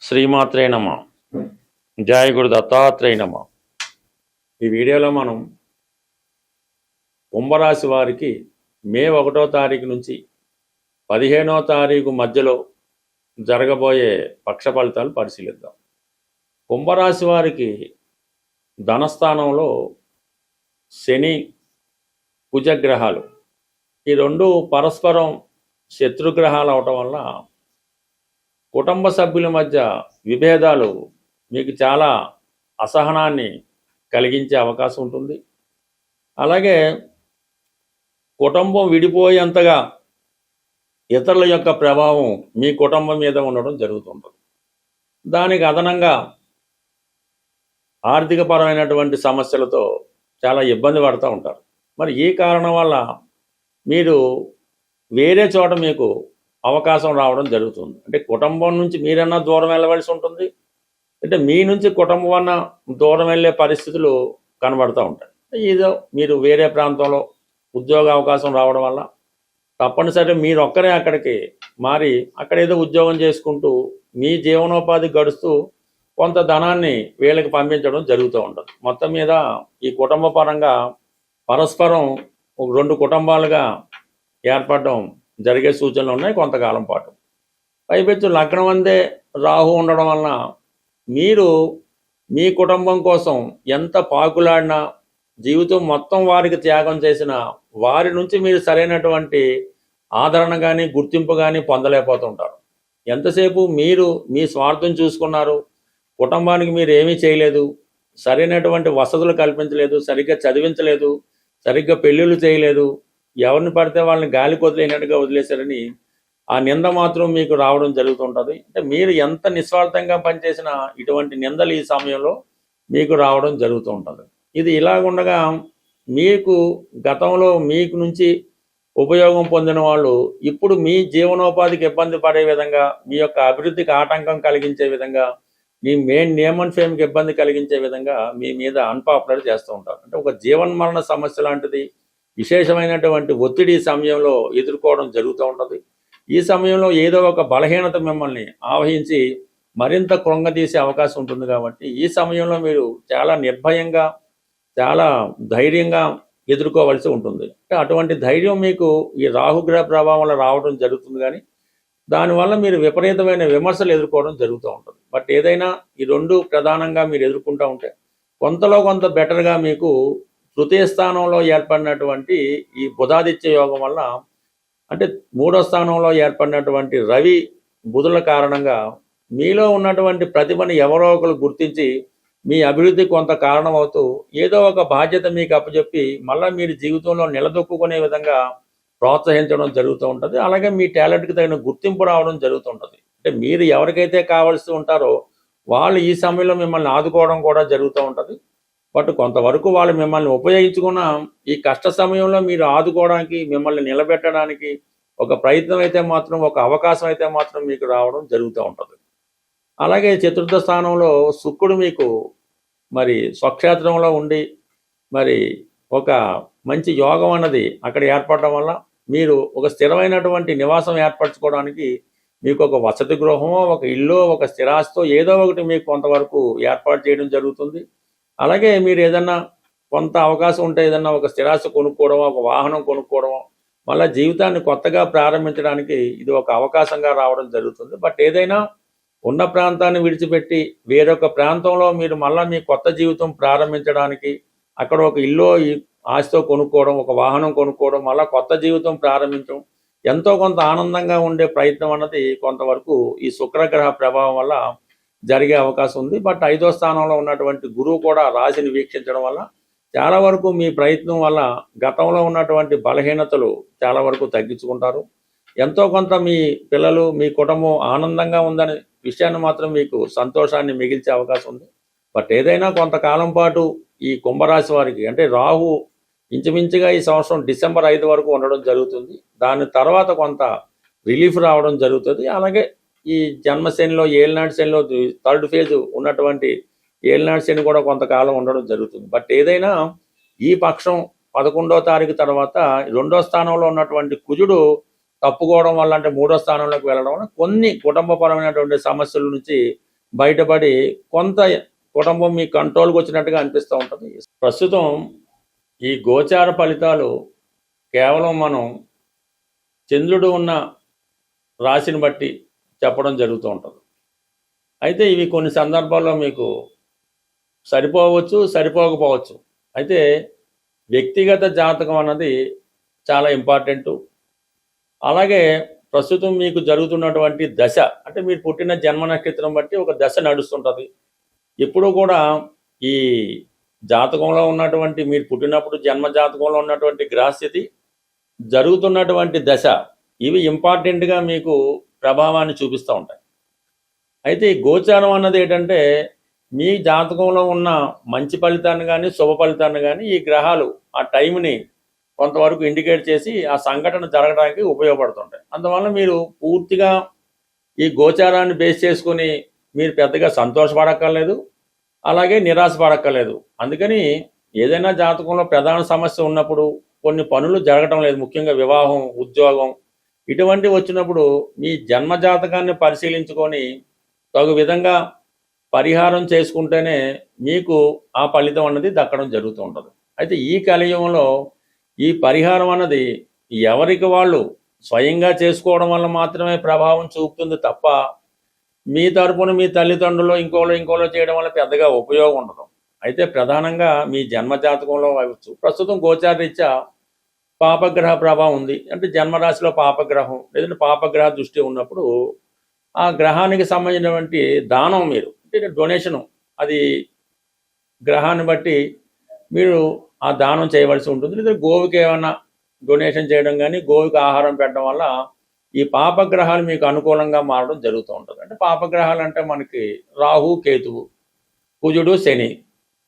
శ్రీమాత్రే నమ. జయ గురు దత్తాత్రేయ నమ. ఈ వీడియోలో మనం కుంభరాశి వారికి మే 1వ తారీఖు నుంచి 15వ తారీఖు మధ్యలో జరగబోయే పక్ష ఫలితాలు పరిశీలిద్దాం. కుంభరాశి వారికి ధనస్థానంలో శని కుజగ్రహాలు ఈ రెండు పరస్పరం శత్రుగ్రహాలు అవటం వల్ల కుటుంబ సభ్యుల మధ్య విభేదాలు మీకు చాలా అసహనాన్ని కలిగించే అవకాశం ఉంటుంది. అలాగే కుటుంబం విడిపోయేంతగా ఇతరుల యొక్క ప్రభావం మీ కుటుంబం మీద ఉండడం జరుగుతుంటుంది. దానికి అదనంగా ఆర్థికపరమైనటువంటి సమస్యలతో చాలా ఇబ్బంది పడుతూ ఉంటారు. మరి ఈ కారణం వల్ల మీరు వేరే చోట మీకు అవకాశం రావడం జరుగుతుంది. అంటే కుటుంబం నుంచి మీరన్నా దూరం వెళ్ళవలసి ఉంటుంది, అంటే మీ నుంచి కుటుంబం అన్న దూరం వెళ్ళే పరిస్థితులు కనబడుతూ ఉంటాయి. ఏదో మీరు వేరే ప్రాంతంలో ఉద్యోగ అవకాశం రావడం వల్ల తప్పనిసరిగా మీరు ఒక్కరే అక్కడికి మారి అక్కడ ఏదో ఉద్యోగం చేసుకుంటూ మీ జీవనోపాధి గడుస్తూ కొంత ధనాన్ని వీళ్ళకి పంపించడం జరుగుతూ ఉంటుంది. మొత్తం మీద ఈ కుటుంబ పరంగా పరస్పరం ఒక 2 కుటుంబాలుగా ఏర్పడడం జరిగే సూచనలు ఉన్నాయి కొంతకాలం పాటు. పైపెచ్చు లగ్నం అందే రాహు ఉండడం వలన మీరు మీ కుటుంబం కోసం ఎంత పాకులాడినా, జీవితం మొత్తం వారికి త్యాగం చేసిన వారి నుంచి మీరు సరైనటువంటి ఆదరణ కానీ గుర్తింపు కానీ పొందలేకపోతుంటారు. ఎంతసేపు మీరు మీ స్వార్థం చూసుకున్నారు, కుటుంబానికి మీరు ఏమీ చేయలేదు, సరైనటువంటి వసతులు కల్పించలేదు, సరిగ్గా చదివించలేదు, సరిగ్గా పెళ్ళిళ్ళు చేయలేదు, ఎవరిని పడితే వాళ్ళని గాలి వదిలేనట్టుగా వదిలేశారని ఆ నింద మాత్రం మీకు రావడం జరుగుతుంటుంది. అంటే మీరు ఎంత నిస్వార్థంగా పనిచేసినా ఇటువంటి నిందలు ఈ సమయంలో మీకు రావడం జరుగుతూ ఉంటుంది. ఇది ఇలాగుండగా మీకు గతంలో మీకు నుంచి ఉపయోగం పొందిన వాళ్ళు ఇప్పుడు మీ జీవనోపాధికి ఇబ్బంది పడే విధంగా, మీ యొక్క అభివృద్ధికి ఆటంకం కలిగించే విధంగా, మీ మెయిన్ నేమ్ అండ్ ఫేమ్కి ఇబ్బంది కలిగించే విధంగా మీ మీద అన్పాపులర్ చేస్తూ ఉంటారు. అంటే ఒక జీవన్మరణ సమస్య లాంటిది విశేషమైనటువంటి ఒత్తిడి సమయంలో ఎదుర్కోవడం జరుగుతూ ఉంటుంది. ఈ సమయంలో ఏదో ఒక బలహీనత మిమ్మల్ని ఆవహించి మరింత కృంగదీసే అవకాశం ఉంటుంది. కాబట్టి ఈ సమయంలో మీరు చాలా నిర్భయంగా, చాలా ధైర్యంగా ఎదుర్కోవాల్సి ఉంటుంది. అంటే అటువంటి ధైర్యం మీకు ఈ రాహుగ్రహ ప్రభావం వల్ల రావడం జరుగుతుంది. కానీ దానివల్ల మీరు విపరీతమైన విమర్శలు ఎదుర్కోవడం జరుగుతూ ఉంటుంది. బట్ ఏదైనా ఈ 2 ప్రధానంగా మీరు ఎదుర్కొంటూ ఉంటే కొంతలో కొంత బెటర్గా మీకు తృతీయ స్థానంలో ఏర్పడినటువంటి ఈ బుధాదిత్య యోగం వల్ల, అంటే 3వ స్థానంలో ఏర్పడినటువంటి రవి బుధుల కారణంగా మీలో ఉన్నటువంటి ప్రతిభని ఎవరో ఒకరు గుర్తించి మీ అభివృద్ధి కొంత కారణం అవుతూ ఏదో ఒక బాధ్యత మీకు అప్పచెప్పి మళ్ళీ మీరు జీవితంలో నిలదొక్కునే విధంగా ప్రోత్సహించడం జరుగుతూ ఉంటుంది. అలాగే మీ టాలెంట్కి తగిన గుర్తింపు రావడం జరుగుతుంటుంది. అంటే మీరు ఎవరికైతే కావాల్సి ఉంటారో వాళ్ళు ఈ సమయంలో మిమ్మల్ని ఆదుకోవడం కూడా జరుగుతూ ఉంటుంది. బట్ కొంతవరకు వాళ్ళు మిమ్మల్ని ఉపయోగించుకున్న ఈ కష్ట సమయంలో మీరు ఆదుకోవడానికి, మిమ్మల్ని నిలబెట్టడానికి ఒక ప్రయత్నం అయితే మాత్రం, ఒక అవకాశం అయితే మాత్రం మీకు రావడం జరుగుతూ ఉంటుంది. అలాగే చతుర్థ స్థానంలో శుక్రుడు మీకు మరి స్వక్షేత్రంలో ఉండి మరి ఒక మంచి యోగం అన్నది అక్కడ ఏర్పడడం వల్ల మీరు ఒక స్థిరమైనటువంటి నివాసం ఏర్పరచుకోవడానికి మీకు ఒక వసతి గృహమో, ఒక ఇల్లు, ఒక స్థిరాస్తో ఏదో ఒకటి మీకు కొంతవరకు ఏర్పాటు చేయడం జరుగుతుంది. అలాగే మీరు ఏదన్నా కొంత అవకాశం ఉంటే ఏదన్నా ఒక స్థిరాస్తి కొనుక్కోవడమో, ఒక వాహనం కొనుక్కోవడమో, మళ్ళీ జీవితాన్ని కొత్తగా ప్రారంభించడానికి ఇది ఒక అవకాశంగా రావడం జరుగుతుంది. బట్ ఏదైనా ఉన్న ప్రాంతాన్ని విడిచిపెట్టి వేరొక ప్రాంతంలో మీరు మళ్ళీ మీ కొత్త జీవితం ప్రారంభించడానికి అక్కడ ఒక ఇల్లు ఆస్తితో కొనుక్కోవడం, ఒక వాహనం కొనుక్కోవడం, మళ్ళీ కొత్త జీవితం ప్రారంభించడం, ఎంతో కొంత ఆనందంగా ఉండే ప్రయత్నం అన్నది కొంతవరకు ఈ శుక్రగ్రహ ప్రభావం వల్ల జరిగే అవకాశం ఉంది. బట్ 5వ స్థానంలో ఉన్నటువంటి గురువు కూడా రాశిని వీక్షించడం వల్ల చాలా వరకు మీ ప్రయత్నం వల్ల గతంలో ఉన్నటువంటి బలహీనతలు చాలా వరకు తగ్గించుకుంటారు. ఎంతో కొంత మీ పిల్లలు, మీ కుటుంబం ఆనందంగా ఉందనే విషయాన్ని మాత్రం మీకు సంతోషాన్ని మిగిల్చే అవకాశం ఉంది. బట్ ఏదైనా కొంతకాలం పాటు ఈ కుంభరాశి వారికి, అంటే రాహు ఇంచుమించుగా ఈ సంవత్సరం డిసెంబర్ 5 వరకు ఉండడం జరుగుతుంది. దాని తర్వాత కొంత రిలీఫ్ రావడం జరుగుతుంది. అలాగే ఈ జన్మశనిలో, ఏలినాటి శనిలో 3rd ఫేజ్ ఉన్నటువంటి ఏలినాటి శని కూడా కొంతకాలం ఉండడం జరుగుతుంది. బట్ ఏదైనా ఈ పక్షం 11వ తారీఖు తర్వాత 2వ స్థానంలో ఉన్నటువంటి కుజుడు తప్పుకోవడం వల్ల, అంటే 3వ స్థానంలోకి వెళ్ళడం వల్ల కొన్ని కుటుంబపరమైనటువంటి సమస్యల నుంచి బయటపడి కొంత కుటుంబం మీ కంట్రోల్కి వచ్చినట్టుగా అనిపిస్తూ ఉంటుంది. ప్రస్తుతం ఈ గోచార ఫలితాలు కేవలం మనం చంద్రుడు ఉన్న రాశిని బట్టి చెప్పడం జరుగుతూ ఉంటుంది. అయితే ఇవి కొన్ని సందర్భాల్లో మీకు సరిపోవచ్చు, సరిపోకపోవచ్చు. అయితే వ్యక్తిగత జాతకం అన్నది చాలా ఇంపార్టెంటు. అలాగే ప్రస్తుతం మీకు జరుగుతున్నటువంటి దశ, అంటే మీరు పుట్టిన జన్మ నక్షత్రం బట్టి ఒక దశ నడుస్తుంటుంది. ఎప్పుడూ కూడా ఈ జాతకంలో ఉన్నటువంటి, మీరు పుట్టినప్పుడు జన్మ జాతకంలో ఉన్నటువంటి గ్రహస్థితి, జరుగుతున్నటువంటి దశ, ఇవి ఇంపార్టెంట్గా మీకు ప్రభావాన్ని చూపిస్తూ ఉంటాయి. అయితే ఈ గోచారం అన్నది ఏంటంటే మీ జాతకంలో ఉన్న మంచి ఫలితాన్ని కానీ శుభ ఫలితాన్ని కానీ ఈ గ్రహాలు ఆ టైంని కొంతవరకు ఇండికేట్ చేసి ఆ సంఘటన జరగడానికి ఉపయోగపడుతుంటాయి. అందువల్ల మీరు పూర్తిగా ఈ గోచారాన్ని బేస్ చేసుకొని మీరు పెద్దగా సంతోషపడక్కర్లేదు, అలాగే నిరాశపడక్కర్లేదు. అందుకని ఏదైనా జాతకంలో ప్రధాన సమస్య ఉన్నప్పుడు, కొన్ని పనులు జరగటం లేదు, ముఖ్యంగా వివాహం, ఉద్యోగం ఇటువంటివి వచ్చినప్పుడు మీ జన్మ జాతకాన్ని పరిశీలించుకొని తగు విధంగా పరిహారం చేసుకుంటేనే మీకు ఆ ఫలితం అన్నది దక్కడం జరుగుతూ ఉంటుంది. అయితే ఈ కలియుగంలో ఈ పరిహారం అన్నది ఎవరికి వాళ్ళు స్వయంగా చేసుకోవడం వల్ల మాత్రమే ప్రభావం చూపుతుంది తప్ప మీ తరపున మీ తల్లిదండ్రులు ఇంకోలో చేయడం వల్ల పెద్దగా ఉపయోగం ఉండదు. అయితే ప్రధానంగా మీ జన్మ జాతకంలో అవచ్చు, ప్రస్తుతం గోచారరీత్యా పాపగ్రహ ప్రభావం ఉంది. అంటే జన్మరాశిలో పాపగ్రహం లేదంటే పాపగ్రహ దృష్టి ఉన్నప్పుడు ఆ గ్రహానికి సంబంధించినటువంటి దానం, మీరు అంటే డొనేషను, అది గ్రహాన్ని బట్టి మీరు ఆ దానం చేయవలసి ఉంటుంది. లేదా గోవుకి ఏమైనా డొనేషన్ చేయడం కానీ, గోవుకి ఆహారం పెట్టడం వల్ల ఈ పాపగ్రహాలు మీకు అనుకూలంగా మారడం జరుగుతూ ఉంటుంది. అంటే పాపగ్రహాలు అంటే మనకి రాహు, కేతువు, కుజుడు, శని,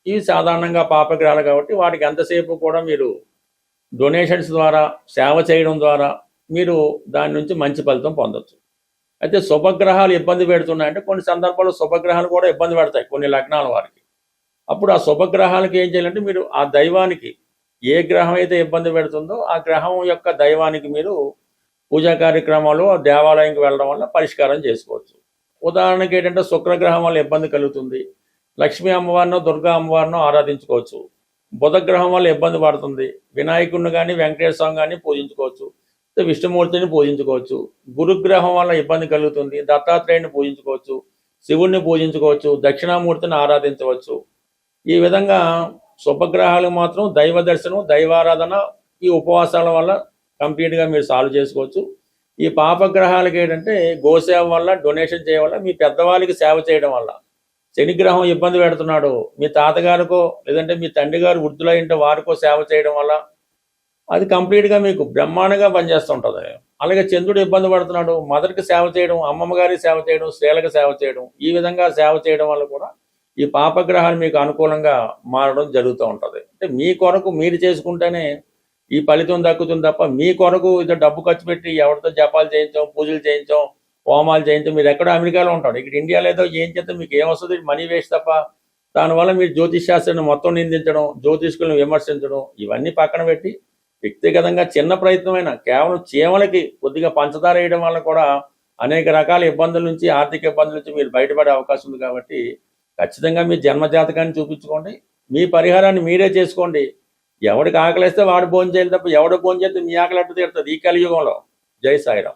ఇవి సాధారణంగా పాపగ్రహాలు కాబట్టి వాటికి ఎంతసేపు కూడా మీరు డొనేషన్స్ ద్వారా, సేవ చేయడం ద్వారా మీరు దాని నుంచి మంచి ఫలితం పొందొచ్చు. అయితే శుభగ్రహాలు ఇబ్బంది పెడుతున్నాయంటే కొన్ని సందర్భాల్లో శుభగ్రహాలు కూడా ఇబ్బంది పెడతాయి కొన్ని లగ్నాల వారికి. అప్పుడు ఆ శుభగ్రహాలకి ఏం చేయాలంటే మీరు ఆ దైవానికి, ఏ గ్రహం అయితే ఇబ్బంది పెడుతుందో ఆ గ్రహం యొక్క దైవానికి మీరు పూజా కార్యక్రమాలు దేవాలయంకి వెళ్ళడం వల్ల పరిష్కారం చేసుకోవచ్చు. ఉదాహరణకి ఏంటంటే శుక్రగ్రహం వల్ల ఇబ్బంది కలుగుతుంది, లక్ష్మీ అమ్మవారినో దుర్గా అమ్మవారినో ఆరాధించుకోవచ్చు. బుధగ్రహం వల్ల ఇబ్బంది పడుతుంది, వినాయకుడిని కానీ వెంకటేశ్వర స్వామి కానీ పూజించుకోవచ్చు, విష్ణుమూర్తిని పూజించుకోవచ్చు. గురుగ్రహం వల్ల ఇబ్బంది కలుగుతుంది, దత్తాత్రేయుని పూజించుకోవచ్చు, శివుణ్ణి పూజించుకోవచ్చు, దక్షిణామూర్తిని ఆరాధించవచ్చు. ఈ విధంగా శుభగ్రహాలు మాత్రం దైవ దర్శనం, దైవారాధన, ఈ ఉపవాసాల వల్ల కంప్లీట్గా మీరు సాల్వ్ చేసుకోవచ్చు. ఈ పాపగ్రహాలకి ఏంటంటే గోసేవ వల్ల, డొనేషన్ చేయడం వల్ల, మీ పెద్దవాళ్ళకి సేవ చేయడం వల్ల, శనిగ్రహం ఇబ్బంది పెడుతున్నాడు, మీ తాతగారికో లేదంటే మీ తండ్రి గారు వృద్ధులైంటే వారికో సేవ చేయడం వల్ల అది కంప్లీట్గా మీకు బ్రహ్మాండంగా పనిచేస్తుంటుంది. అలాగే చంద్రుడు ఇబ్బంది పడుతున్నాడు, మదర్కి సేవ చేయడం, అమ్మమ్మ గారికి సేవ చేయడం, స్త్రీలకు సేవ చేయడం, ఈ విధంగా సేవ చేయడం వల్ల కూడా ఈ పాపగ్రహాలు మీకు అనుకూలంగా మారడం జరుగుతూ ఉంటుంది. అంటే మీ కొరకు మీరు చేసుకుంటేనే ఈ ఫలితం దక్కుతుంది తప్ప మీ కొరకు ఇది డబ్బు ఖర్చు పెట్టి ఎవరితో జపాలు చేయించాం, పూజలు చేయించాం, హోమాలు చేయించాం, మీరు ఎక్కడో అమెరికాలో ఉంటాడు, ఇక్కడ ఇండియాలో ఏదో ఏం చేస్తే మీకు ఏమొస్తుంది, మనీ వేస్ట్ తప్ప. దానివల్ల మీరు జ్యోతిష్ శాస్త్రాన్ని మొత్తం నిందించడం, జ్యోతిష్కులను విమర్శించడం, ఇవన్నీ పక్కన పెట్టి వ్యక్తిగతంగా చిన్న ప్రయత్నమైన కేవలం చీమలకి కొద్దిగా పంచదార వేయడం వల్ల కూడా అనేక రకాల ఇబ్బందుల నుంచి, ఆర్థిక ఇబ్బందుల నుంచి మీరు బయటపడే అవకాశం ఉంది. కాబట్టి ఖచ్చితంగా మీ జన్మజాతకాన్ని చూపించుకోండి, మీ పరిహారాన్ని మీరే చేసుకోండి. ఎవడికి ఆకలిస్తే వాడు భోజనం చేయాలి తప్ప ఎవడు భోజనం చేస్తే మీ ఆకలి అట్టు తీరుతుంది ఈ కలియుగంలో. జై సాయిరాం.